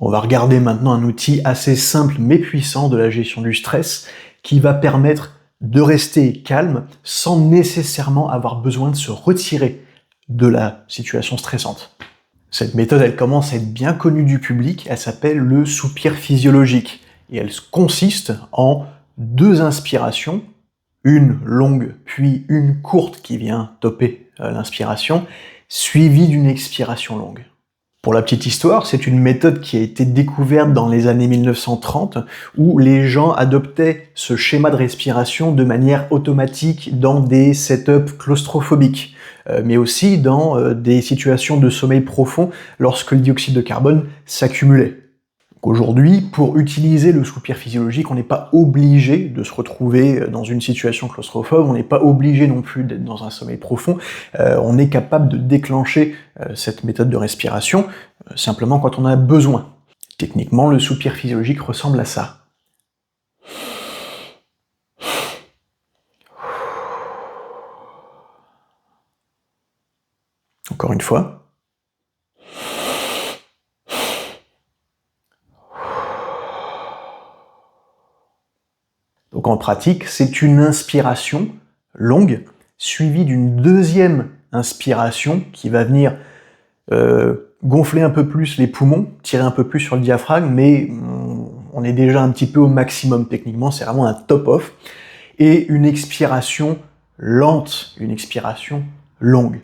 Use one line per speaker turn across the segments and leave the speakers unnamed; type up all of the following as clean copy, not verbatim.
On va regarder maintenant un outil assez simple mais puissant de la gestion du stress qui va permettre de rester calme sans nécessairement avoir besoin de se retirer de la situation stressante. Cette méthode, elle commence à être bien connue du public, elle s'appelle le soupir physiologique et elle consiste en 2 inspirations, une longue puis une courte qui vient topper l'inspiration, suivie d'une expiration longue. Pour la petite histoire, c'est une méthode qui a été découverte dans les années 1930, où les gens adoptaient ce schéma de respiration de manière automatique dans des setups claustrophobiques, mais aussi dans des situations de sommeil profond lorsque le dioxyde de carbone s'accumulait. Aujourd'hui, pour utiliser le soupir physiologique, on n'est pas obligé de se retrouver dans une situation claustrophobe, on n'est pas obligé non plus d'être dans un sommeil profond, on est capable de déclencher cette méthode de respiration simplement quand on a besoin. Techniquement, le soupir physiologique ressemble à ça. Encore une fois. Donc en pratique, c'est une inspiration longue, suivie d'une deuxième inspiration qui va venir gonfler un peu plus les poumons, tirer un peu plus sur le diaphragme, mais on est déjà un petit peu au maximum techniquement, c'est vraiment un top-off, et une expiration lente, une expiration longue.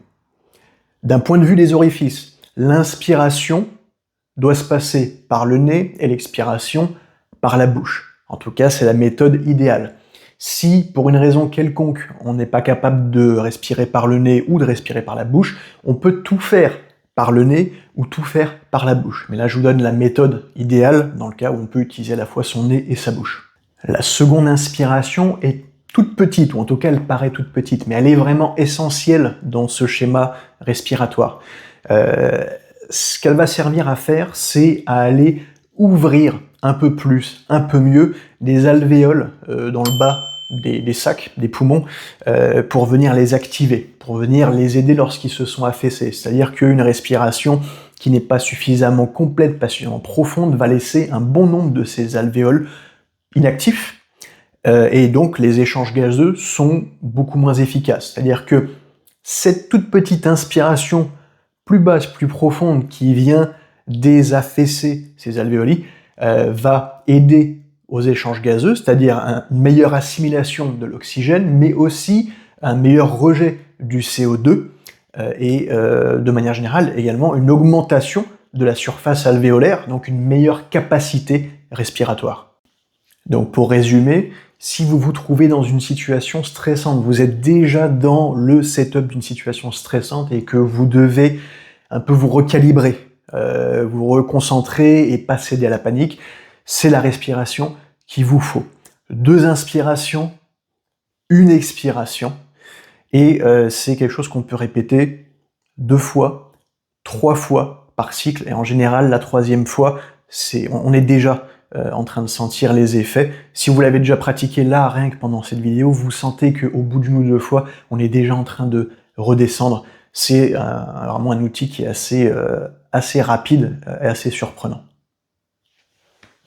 D'un point de vue des orifices, l'inspiration doit se passer par le nez et l'expiration par la bouche. En tout cas, c'est la méthode idéale. Si, pour une raison quelconque, on n'est pas capable de respirer par le nez ou de respirer par la bouche, on peut tout faire par le nez ou tout faire par la bouche. Mais là, je vous donne la méthode idéale dans le cas où on peut utiliser à la fois son nez et sa bouche. La seconde inspiration est toute petite, ou en tout cas, elle paraît toute petite, mais elle est vraiment essentielle dans ce schéma respiratoire. Ce qu'elle va servir à faire, c'est à aller ouvrir un peu plus, un peu mieux, des alvéoles dans le bas des sacs, des poumons, pour venir les activer, pour venir les aider lorsqu'ils se sont affaissés. C'est-à-dire qu'une respiration qui n'est pas suffisamment complète, pas suffisamment profonde, va laisser un bon nombre de ces alvéoles inactifs, et donc les échanges gazeux sont beaucoup moins efficaces. C'est-à-dire que cette toute petite inspiration plus basse, plus profonde, qui vient désaffaisser ces alvéolis, va aider aux échanges gazeux, c'est-à-dire une meilleure assimilation de l'oxygène, mais aussi un meilleur rejet du CO2, et de manière générale également une augmentation de la surface alvéolaire, donc une meilleure capacité respiratoire. Donc pour résumer, si vous vous trouvez dans une situation stressante, vous êtes déjà dans le setup d'une situation stressante et que vous devez un peu vous recalibrer, vous reconcentrer et pas céder à la panique, c'est la respiration qu'il vous faut. 2 inspirations, une expiration, et c'est quelque chose qu'on peut répéter 2 fois, 3 fois par cycle, et en général, la 3e fois, on est déjà en train de sentir les effets. Si vous l'avez déjà pratiqué là, rien que pendant cette vidéo, vous sentez qu'au bout d'une ou 2 fois, on est déjà en train de redescendre. C'est vraiment un outil qui est assez rapide et assez surprenant.